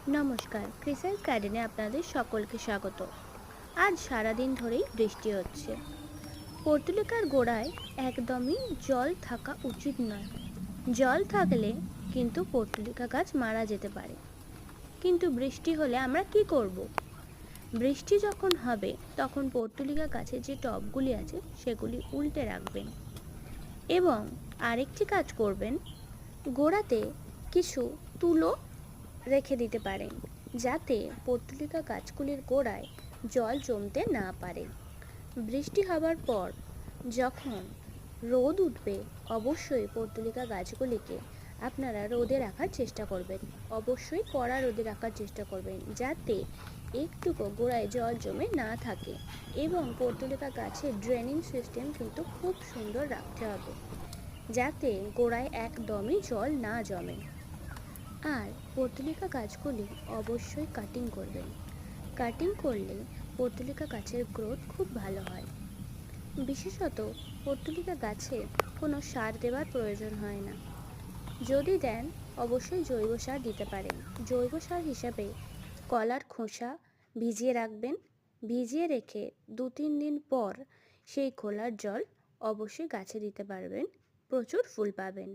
নমস্কার, ক্রিসাইস গার্ডেনে আপনাদের সকলকে স্বাগত। আজ সারাদিন ধরেই বৃষ্টি হচ্ছে। পর্তুলিকার গোড়ায় একদমই জল থাকা উচিত নয়। জল থাকলে কিন্তু পর্তুলিকা গাছ মারা যেতে পারে। কিন্তু বৃষ্টি হলে আমরা কি করব? বৃষ্টি যখন হবে তখন পর্তুলিকা গাছে যে টবগুলি আছে সেগুলি উল্টে রাখবেন এবং আরেকটি কাজ করবেন, গোড়াতে কিছু তুলো রেখে দিতে পারেন যাতে পর্তুলিকা গাছগুলির গোড়ায় জল জমতে না পারে। বৃষ্টি হবার পর যখন রোদ উঠবে অবশ্যই পর্তুলিকা গাছগুলিকে আপনারা রোদে রাখার চেষ্টা করবেন। অবশ্যই কড়া রোদে রাখার চেষ্টা করবেন যাতে একটুকু গোড়ায় জল জমে না থাকে। এবং পর্তুলিকা গাছের ড্রেনিং সিস্টেম কিন্তু খুব সুন্দর রাখতে হবে যাতে গোড়ায় একদমই জল না জমে। আর পর্তুলিকা গাছগুলি অবশ্যই কাটিং করবেন। কাটিং করলে পর্তুলিকা গাছের গ্রোথ খুব ভালো হয়। বিশেষত পর্তুলিকা গাছে কোনো সার দেওয়ার প্রয়োজন হয় না। যদি দেন অবশ্যই জৈব সার দিতে পারেন। জৈব সার হিসাবে কলার খোসা ভিজিয়ে রাখবেন। ভিজিয়ে রেখে 2-3 দিন পর সেই খোলার জল অবশ্যই গাছে দিতে পারবেন। প্রচুর ফুল পাবেন।